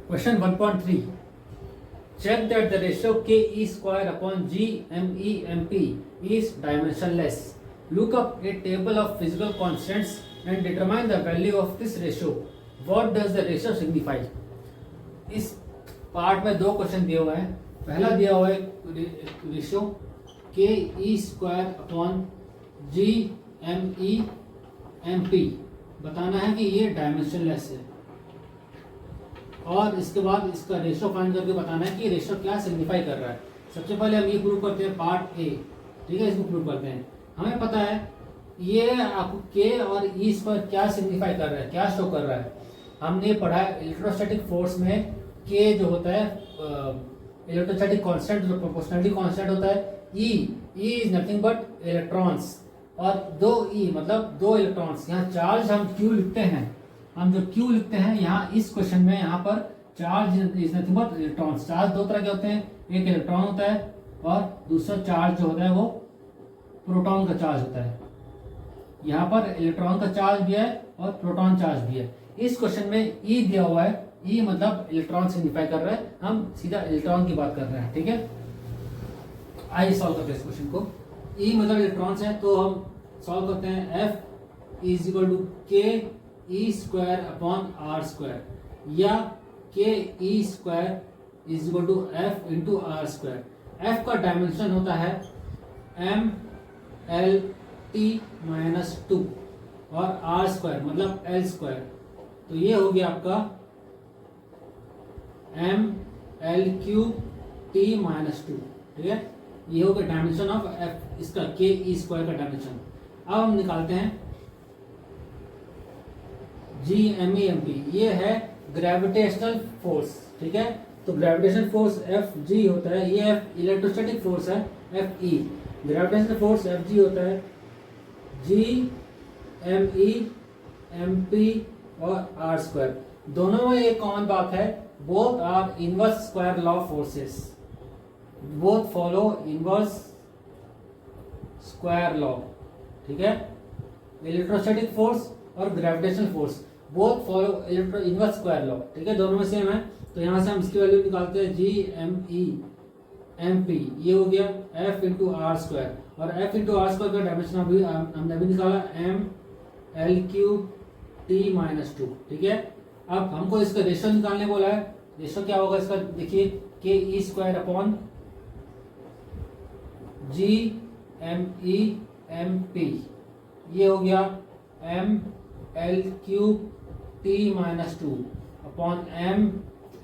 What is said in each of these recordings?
Question 1.3. Check that the ratio Ke square upon Gmemp is dimensionless. Look up a table of physical constants and determine the value of this ratio. What does the ratio signify? इस part में दो question दिए हुए हैं. पहला दिया हुआ है ratio K E square upon G M E M P. बताना है कि ये डायमेंशनलेस है और इसके बाद इसका रेशियो फाइंड करके बताना है कि रेशियो क्या सिग्निफाई कर रहा है. सबसे पहले हम ये प्रूव करते हैं पार्ट ए. ठीक है, इसको प्रूव करते हैं. हमें पता है ये आपको के और ई स्क्वायर क्या सिग्निफाई कर रहा है, क्या शो कर रहा है. हमने पढ़ा है इलेक्ट्रोस्टैटिक फोर्स में के जो होता है इलेक्ट्रोस्टैटिक कांस्टेंट जो प्रोपोर्शनलिटी कांस्टेंट होता है. E is nothing but electrons और दो ई मतलब दो इलेक्ट्रॉन्स. यहाँ चार्ज हम क्यू लिखते हैं. हम जो क्यू लिखते हैं यहाँ इस क्वेश्चन में यहाँ पर charge is nothing but electrons. Charge दो तरह के होते हैं, एक इलेक्ट्रॉन होता है और दूसरा चार्ज जो होता है वो प्रोटॉन का चार्ज होता है. यहाँ पर इलेक्ट्रॉन का चार्ज भी है और प्रोटॉन चार्ज भी है. इस क्वेश्चन में ई दिया हुआ है. ई मतलब इलेक्ट्रॉन सिग्निफाई कर रहा है. हम सीधा इलेक्ट्रॉन की बात कर रहे हैं. ठीक है, आइए सॉल्व करते हैं इस क्वेश्चन को. ई मतलब इलेक्ट्रॉन्स है तो हम सॉल्व करते हैं. F is equal to K E square upon R square या K E square is equal to F into R square. F का डायमेंशन होता है M L T minus two और आर स्क्वायर मतलब एल स्क्वायर. तो ये हो गया आपका M L cube T minus two. ठीक है, ये हो गया डायमेंशन ऑफ एफ, इसका के ई स्क्वायर का डायमेंशन. अब हम निकालते हैं G M E M P. ये है ग्रेविटेशनल फोर्स. ठीक है, तो ग्रेविटेशनल फोर्स एफ जी होता है. ये एफ इलेक्ट्रोस्टैटिक फोर्स है F E. Gravitational force F G होता है G M E M P और आर स्क्वायर. दोनों में एक कॉमन बात है, both are inverse square law forces. Both follow inverse square law. ठीक है, इलेक्ट्रोस्टैटिक फोर्स और gravitational force both follow inverse square law. ठीक है, दोनों में सेम है. तो यहाँ से हम इसकी वैल्यू निकालते हैं G M E M P. ये हो गया एफ इंटू आर स्क्वायर और एफ इंटू आर स्क्वायर का डायमेंशन अभी हमने अभी निकाला M L cube T minus two. ठीक है, अब हमको इसका रेशियो निकालने बोला है. रेशियो क्या होगा इसका, देखिए के E square upon G M E M P. ये हो गया M L cube T minus two upon M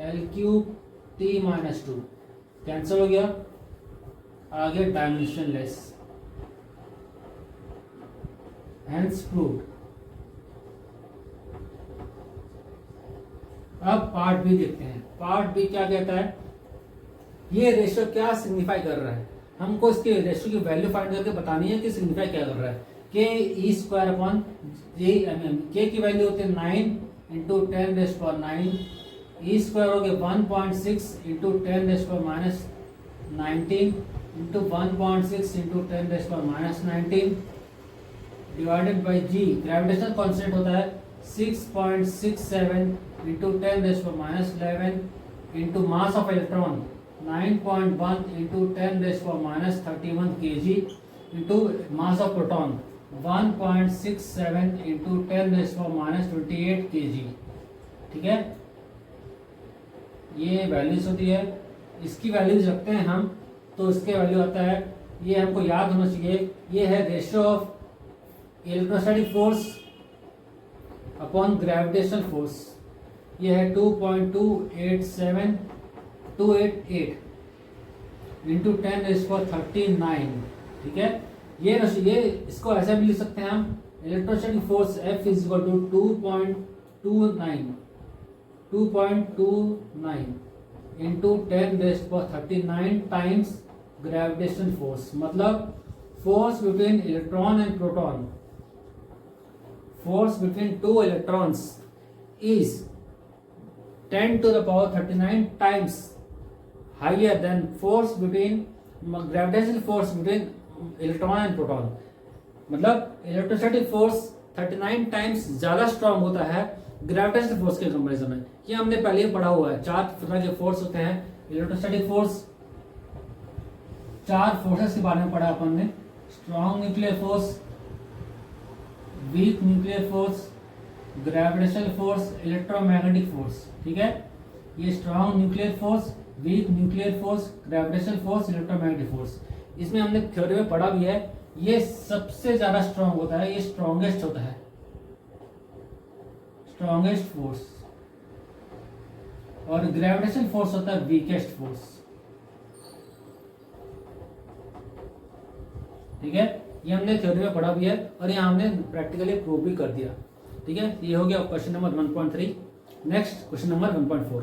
L cube T minus two. Cancel हो गया, आगे डायमेंशनलेस. Hence proved. अब पार्ट बी देखते हैं. पार्ट बी क्या कहता है, ये रेशियो क्या सिग्निफाई कर रहा है. हमको इसके रेशियो की वैल्यू फाइंड करके बतानी है कि सिग्निफाई क्या कर रहा है. K E square upon G M M. K की वैल्यू होती है 9 into 10 raise power 9. E square हो गया 1.6 into 10 raise power minus 19 into 1.6 into 10 raise power minus 19 divided by G. Gravitational constant होता है 6.67 into 10 raise power minus 11 into mass of electron 9.1 into 10 raise power minus 31 kg into mass of proton 1.67 into 10 raise power minus 28 kg. ठीक है, ये values होती है. इसकी values रखते हैं हम तो इसके वैल्यू आता है, ये हमको याद होना चाहिए, ये है ratio of electrostatic force upon gravitational force. ये है 2.287288 इंटू 10 रेज़ पावर 39. ठीक है, ये इसको ऐसा भी लिख सकते हैं हम, electrostatic force F is equal to 2.29 into 10 raise power 39 times gravitational force. मतलब force between electron and proton, force between two electrons is 10 to the power 39 times higher than force between gravitational force between electron and proton. मतलब electrostatic force 39 times ज्यादा strong होता है gravitational force के comparison में, ये हमने पहले ही पढ़ा हुआ है। 4 तरह के फोर्स होते हैं, इलेक्ट्रोस्टैटिक फोर्स, 4 फोर्सेस के बारे में पढ़ा अपन ने, strong nuclear force, weak nuclear force, gravitational force, electromagnetic force. ठीक है, ये strong nuclear force, weak nuclear force, gravitational force, electromagnetic force, इसमें हमने थ्योरी में पढ़ा भी है। ये सबसे ज्यादा स्ट्रॉन्ग होता है, ये स्ट्रॉन्गेस्ट होता है, स्ट्रॉन्गेस्ट फोर्स, और ग्रेविटेशनल फोर्स होता है वीकेस्ट फोर्स। ठीक है, ये हमने थ्योरी में पढ़ा भी है और ये हमने प्रैक्टिकली प्रूव भी कर दिया। ठीक है, ये हो गया question number 1.3। Next question number 1.4।